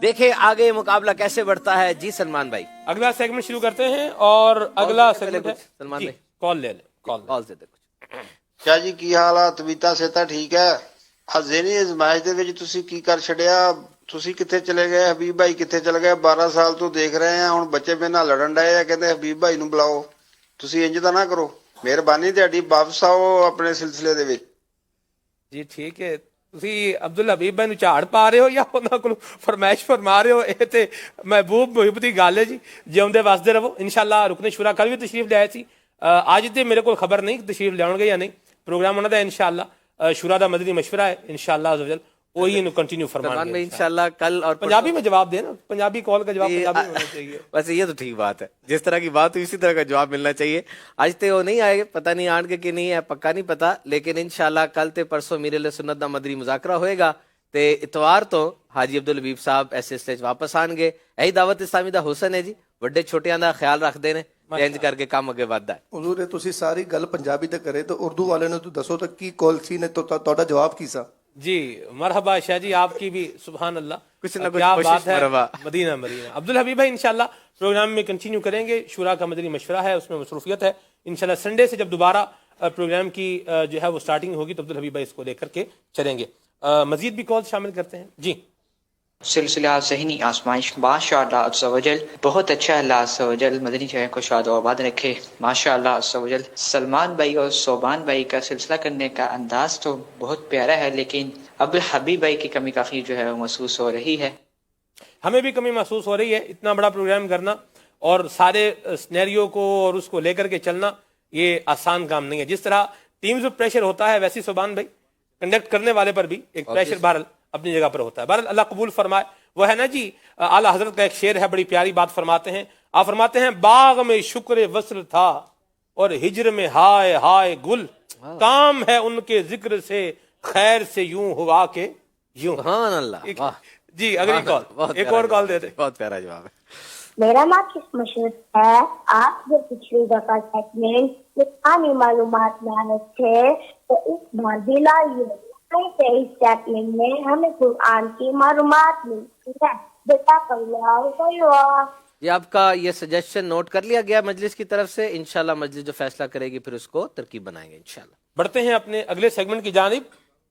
دیکھیں آگے مقابلہ کیسے بڑھتا ہے. جی سلمان بھائی, اگلا سیگمنٹ شروع کرتے ہیں اور اگلا سیگمنٹ ہے سلمان بھائی کال لے لیں. کال سے دے کچھ. ਸ਼ਾਹ ਜੀ ਕੀ ਹਾਲ ਆ? ਤਬੀਤਾ ਸਿਹਤਾਂ ਠੀਕ ਹੈ? ਹਜ਼ੇਨੀ ਅਜ਼ਮਾਇਸ਼ ਦੇ ਵਿੱਚ ਤੁਸੀਂ ਕੀ ਕਰ ਛੱਡਿਆ? ਤੁਸੀਂ ਕਿੱਥੇ ਚਲੇ ਗਏ? ਹਬੀਬ ਭਾਈ ਕਿੱਥੇ ਚਲੇ ਗਏ? 12 ਸਾਲ ਤੋਂ ਦੇਖ ਰਹੇ ਆ, ਹੁਣ ਬੱਚੇ ਮੇਰੇ ਨਾਲ ਲੜਨ ਡਏ ਆ, ਕਹਿੰਦੇ ਹਬੀਬ ਭਾਈ ਨੂੰ ਬੁਲਾਓ. ਤੁਸੀਂ ਇੰਜ ਤਾਂ ਨਾ ਕਰੋ, ਮਿਹਰਬਾਨੀ ਤੁਹਾਡੀ, ਵਾਪਸ ਆਓ ਆਪਣੇ ਸਿਲਸਿਲੇ ਦੇ ਵਿੱਚ. ਜੀ ਠੀਕ ਹੈ. ਤੁਸੀਂ ਅਬਦੁਲ ਹਬੀਬ ਭਾਈ ਨੂੰ ਝਾੜ ਪਾ ਰਹੇ ਹੋ ਜਾਂ ਉਹਨਾਂ ਕੋਲ ਫਰਮਾਇਸ਼ ਫਰਮਾ ਰਹੇ ਹੋ? ਇਹ ਤੇ ਮਹਿਬੂਬ ਮੁਹਿਬ ਦੀ ਗੱਲ ਹੈ ਜੀ. ਜਿਉਂਦੇ ਵਸਦੇ ਰਹੋ. ਇਨਸ਼ਾਅੱਲਾ ਰੁਕਨ ਸ਼ੂਰਾ ਕੱਲ ਵੀ ਤਸ਼ਰੀਫ ਲਿਆਏ ਸੀ. ਅੱਜ ਤੇ ਮੇਰੇ ਕੋਲ ਖਬਰ ਨਹੀਂ ਤਸ਼ਰੀਫ ਲਿਆਉਣਗੇ ਜਾਂ ਨਹੀਂ. ਪ੍ਰੋਗਰਾਮ ਉਹਨਾਂ ਦਾ ਇਨਸ਼ਾਅੱਲਾ ਸ਼ੂਰਾ ਦਾ ਮਦਨੀ ਮਸ਼ਵਰਾ ਹੈ ਇਨਸ਼ਾਅੱਲਾ ਅਜ਼ਵਜਲ, وہی انہوں کنٹینیو فرمانا ہے انشاءاللہ کل. اور پنجابی میں جواب دینا, پنجابی کال کا جواب پنجابی میں ہونا چاہیے. ویسے یہ تو ٹھیک بات ہے, جس طرح کی بات ہوئی اسی طرح کا جواب ملنا چاہیے. آج تے وہ نہیں آئے, پتہ نہیں آن کے کہ نہیں ہے, پکا نہیں پتا, لیکن انشاءاللہ کل تے پرسوں میرے لیے سنت دا مدری مذاکرہ ہوئے گا. تے اتوار تو حاجی عبدالحبیب صاحب ایسے اسٹیج واپس آن گے. یہی دعوت اسلامی دا حسن ہے جی, وڈے چھوٹیاں دا خیال رکھ دینے, چینج کر کے کام اگے ودھدا ہے. حضور ਤੁਸੀਂ ਸਾਰੀ ਗੱਲ ਪੰਜਾਬੀ ਤੇ ਕਰੇ ਤਾਂ ਉਰਦੂ ਵਾਲੇ ਨੂੰ ਤੂੰ ਦੱਸੋ ਤਾਂ ਕੀ ਕਾਲ ਸੀ نے ਤੁਹਾਡਾ ਜਵਾਬ ਕੀ ਸਾ؟ جی مرحبا شاہ جی, آپ کی بھی سبحان اللہ کچھ نہ کچھ کیا کوشش بات ہے. مرحبا. مدینہ مدینہ. عبدالحبیب بھائی انشاءاللہ پروگرام میں کنٹینیو کریں گے. شورا کا مدنی مشورہ ہے, اس میں مصروفیت ہے. انشاءاللہ سنڈے سے جب دوبارہ پروگرام کی جو ہے وہ سٹارٹنگ ہوگی تو عبدالحبیب بھائی اس کو لے کر کے چلیں گے. مزید بھی کال شامل کرتے ہیں. جی سلسلہ ذہنی آزمائش ماشاءاللہ عز و جل بہت اچھا ہے. اللہ عز و جل مدنی چینل کو شاد و آباد رکھے ماشاءاللہ عز و جل. سلمان بھائی اور صوبان بھائی کا سلسلہ کرنے کا انداز تو بہت پیارا ہے, لیکن عبدالحبیب بھائی کی کمی کافی جو ہے وہ محسوس ہو رہی ہے. ہمیں بھی کمی محسوس ہو رہی ہے. اتنا بڑا پروگرام کرنا اور سارے سنیریو کو اور اس کو لے کر کے چلنا یہ آسان کام نہیں ہے. جس طرح ٹیمز پر پریشر ہوتا ہے ویسی صوبان بھائی کنڈکٹ کرنے والے پر بھی ایک پریشر بہرحال اپنی جگہ پر ہوتا ہے. بہرحال اللہ قبول فرمائے. وہ ہے نا جی اعلیٰ حضرت کا ایک شعر ہے, بڑی پیاری بات فرماتے ہیں. آپ فرماتے ہیں باغ میں شکر وصل تھا اور ہجر میں ہائے ہائے گل, کام ہے ان کے ذکر سے خیر سے یوں ہوا کہ یوں. سبحان اللہ. جی اگلی کال, ایک اور کال دے دیں. بہت پیارا جواب ہے. میرا نام کس مشہور ہے. آپ جو پچھلی دفعہ سیگمنٹ لسانی معلومات میں آئے تھے تو اس بار بھی لائیے. اس سیگمنٹ میں ہمیں قرآن کی معلومات ملتی ہے. بیٹا یہ آپ کا یہ سجیشن نوٹ کر لیا گیا مجلس کی طرف سے. انشاءاللہ مجلس جو فیصلہ کرے گی پھر اس کو ترکیب بنائیں گے انشاءاللہ. بڑھتے ہیں اپنے اگلے سیگمنٹ کی جانب,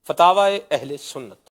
فتاوی اہل سنت.